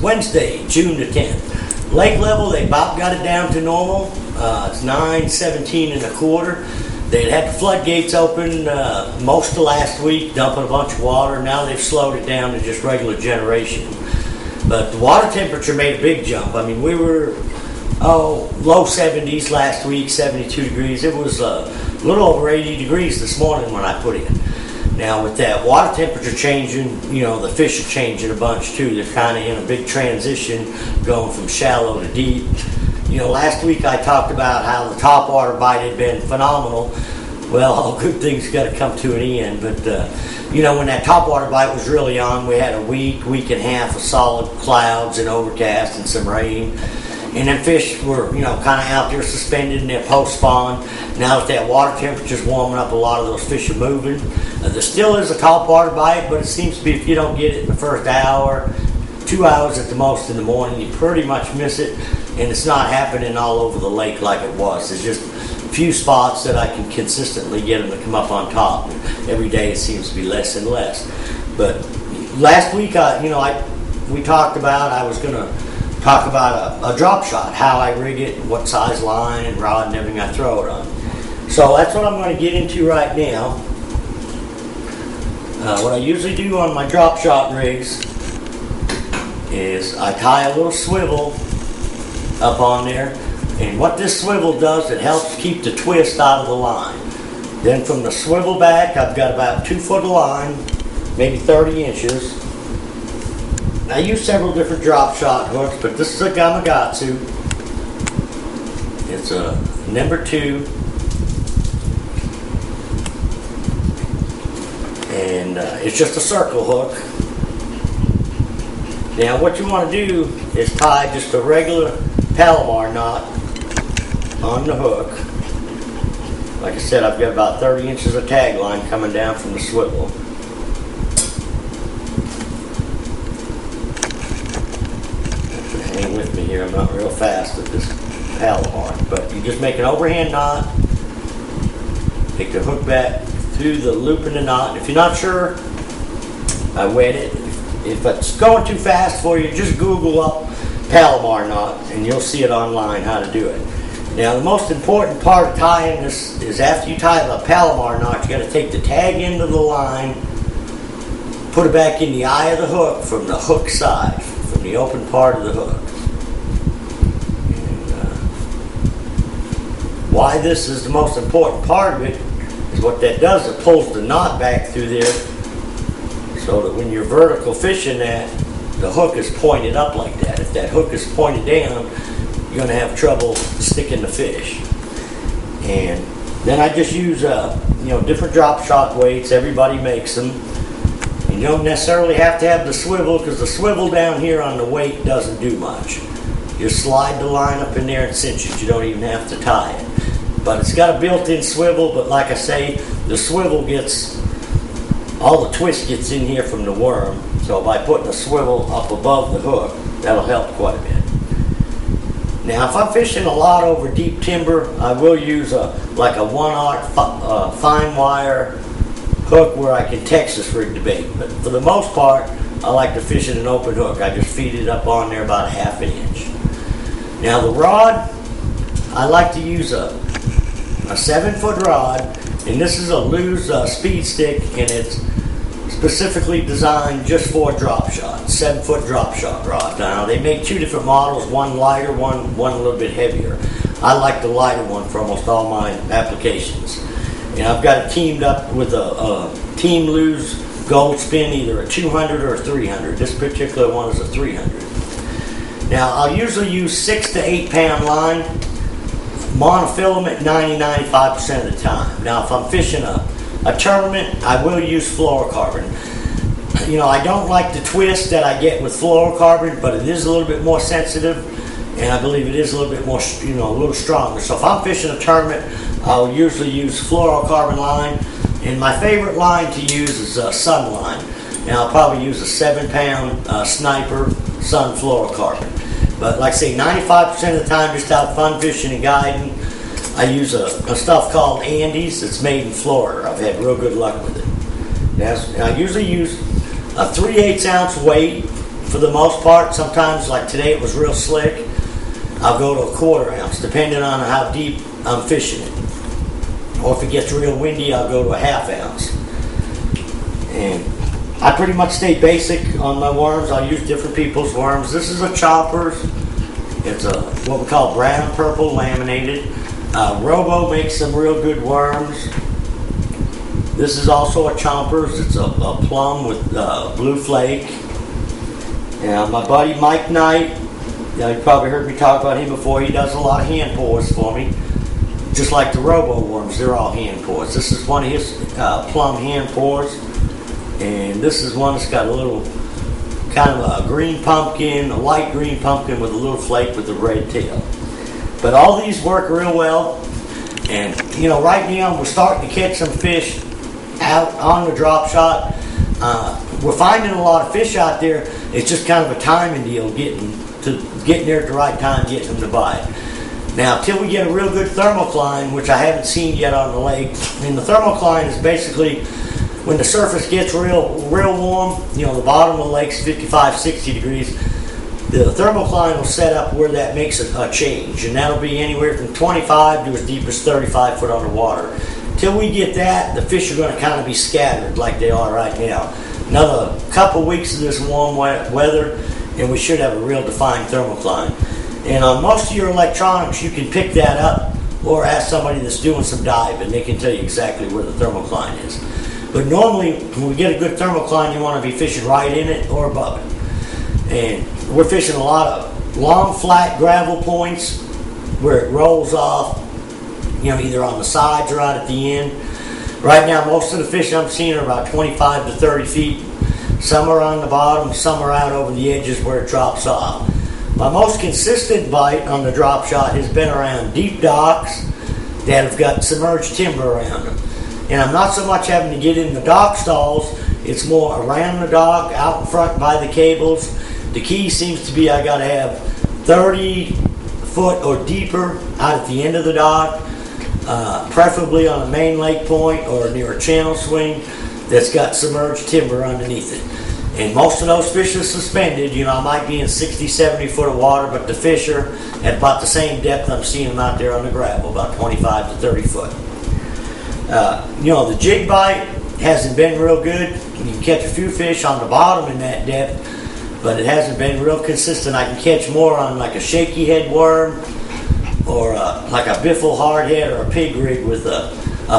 Wednesday, June the 10th. Lake level, they about got it down to normal. It's 9:17 and a quarter. They had the floodgates open most of last week, dumping a bunch of water. Now they've slowed it down to just regular generation. But the water temperature made a big jump. I mean, we were low 70s last week, 72 degrees. It was a little over 80 degrees this morning when I put in. Now with that water temperature changing, the fish are changing a bunch too. They're kind of in a big transition going from shallow to deep. Last week I talked about how the topwater bite had been phenomenal. Well, all good things got to come to an end. But, when that topwater bite was really on, we had a week and a half of solid clouds and overcast and some rain. And then fish were, kind of out there suspended in their post-spawn. Now that water temperature's warming up, a lot of those fish are moving. There still is a topwater bite, but it seems to be if you don't get it in the first hour, 2 hours at the most in the morning, you pretty much miss it. And it's not happening all over the lake like it was. There's just a few spots that I can consistently get them to come up on top. And every day it seems to be less and less. But last week, we talked about, I was going to talk about a drop shot, how I rig it, what size line and rod and everything I throw it on. So that's what I'm going to get into right now. What I usually do on my drop shot rigs is I tie a little swivel up on there, and what this swivel does, it helps keep the twist out of the line. Then from the swivel back, I've got about 2 foot of line, maybe 30 inches. I use several different drop shot hooks, but this is a Gamakatsu. It's a number 2, and it's just a circle hook. Now what you want to do is tie just a regular Palomar knot on the hook. Like I said, I've got about 30 inches of tag line coming down from the swivel. Hang with me here, I'm not real fast with this Palomar. But you just make an overhand knot, take the hook back through the loop in the knot. If you're not sure, I wet it. If it's going too fast for you, just Google up Palomar knot and you'll see it online how to do it. Now the most important part of tying this is after you tie the Palomar knot, you got to take the tag end of the line, put it back in the eye of the hook from the hook side, from the open part of the hook. And, why this is the most important part of it is what that does, it pulls the knot back through there so that when you're vertical fishing that, the hook is pointed up like that. If that hook is pointed down, you're going to have trouble sticking the fish. And then I just use different drop shot weights. Everybody makes them. And you don't necessarily have to have the swivel, because the swivel down here on the weight doesn't do much. You slide the line up in there and cinch it. You don't even have to tie it. But it's got a built-in swivel, but like I say, the swivel gets, all the twist gets in here from the worm. So by putting a swivel up above the hook, that'll help quite a bit. Now if I'm fishing a lot over deep timber, I will use a 1/0 fine wire hook where I can Texas rig the bait. But for the most part, I like to fish in an open hook. I just feed it up on there about 1/2 inch. Now the rod, I like to use a 7-foot rod, and this is a Lew's speed stick, and it's specifically designed just for drop shot, 7-foot drop shot rod. Now they make 2 different models, one lighter, one a little bit heavier. I like the lighter one for almost all my applications. And I've got it teamed up with a Team Lew's Gold Spin, either a 200 or a 300. This particular one is a 300. Now I'll usually use 6 to 8 pound line, monofilament 90-95% of the time. Now if I'm fishing a tournament, I will use fluorocarbon. I don't like the twist that I get with fluorocarbon, but it is a little bit more sensitive, and I believe it is a little bit more, a little stronger. So if I'm fishing a tournament, I'll usually use fluorocarbon line, and my favorite line to use is Sun line. Now I'll probably use a 7-pound Sniper Sun fluorocarbon. But like I say, 95% of the time, just out fun fishing and guiding, I use a stuff called Andes. It's made in Florida. I've had real good luck with it. Now, I usually use a 3/8 ounce weight for the most part. Sometimes, like today, it was real slick. I'll go to a 1/4 ounce, depending on how deep I'm fishing it. Or if it gets real windy, I'll go to a 1/2 ounce. And I pretty much stay basic on my worms. I'll use different people's worms. This is a Chopper's. It's a what we call brown and purple laminated. Robo makes some real good worms. This is also a Chomper's. It's a plum with blue flake. And my buddy Mike Knight, you probably heard me talk about him before. He does a lot of hand pours for me. Just like the Robo worms, they're all hand pours. This is one of his plum hand pours. And this is one that's got a little kind of a green pumpkin, a light green pumpkin with a little flake with a red tail. But all these work real well. And, right now we're starting to catch some fish out on the drop shot. We're finding a lot of fish out there. It's just kind of a timing deal, getting there at the right time, getting them to bite. Now, till we get a real good thermocline, which I haven't seen yet on the lake, and the thermocline is basically when the surface gets real warm, the bottom of the lake's 55, 60 degrees, the thermocline will set up where that makes a change, and that'll be anywhere from 25 to as deep as 35 foot underwater. Till we get that, the fish are going to kind of be scattered like they are right now. Another couple weeks of this warm weather, and we should have a real defined thermocline. And on most of your electronics, you can pick that up or ask somebody that's doing some diving. They can tell you exactly where the thermocline is. But normally, when we get a good thermocline, you want to be fishing right in it or above it. And we're fishing a lot of long, flat gravel points where it rolls off, either on the sides or out at the end. Right now, most of the fish I'm seeing are about 25 to 30 feet. Some are on the bottom, some are out over the edges where it drops off. My most consistent bite on the drop shot has been around deep docks that have got submerged timber around them. And I'm not so much having to get in the dock stalls, it's more around the dock, out in front by the cables. The key seems to be I got to have 30 foot or deeper out at the end of the dock, preferably on a main lake point or near a channel swing that's got submerged timber underneath it. And most of those fish are suspended. I might be in 60, 70 foot of water, but the fish are at about the same depth I'm seeing them out there on the gravel, about 25 to 30 foot. The jig bite hasn't been real good. You can catch a few fish on the bottom in that depth, but it hasn't been real consistent. I can catch more on like a shaky head worm or like a biffle hardhead or a pig rig with a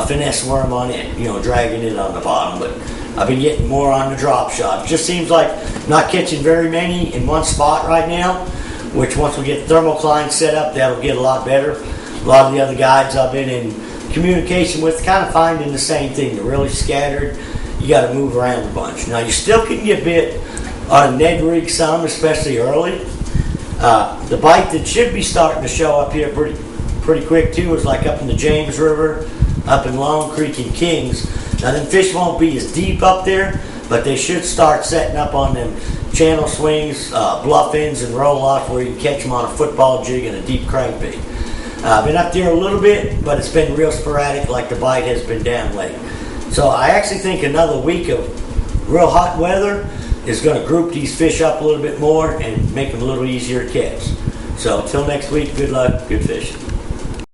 finesse worm on it, dragging it on the bottom. But I've been getting more on the drop shot. It just seems like not catching very many in one spot right now, which once we get the thermocline set up, that'll get a lot better. A lot of the other guides I've been in communication with kind of finding the same thing. They're really scattered. You got to move around a bunch. Now, you still can get bit on a Ned rig some, especially early. The bite that should be starting to show up here pretty quick too is like up in the James River, up in Long Creek and Kings. Now, them fish won't be as deep up there, but they should start setting up on them channel swings, bluff ends, and roll off where you can catch them on a football jig and a deep crankbait. I've been up there a little bit, but it's been real sporadic, like the bite has been down late. So I actually think another week of real hot weather is going to group these fish up a little bit more and make them a little easier to catch. So until next week, good luck, good fishing.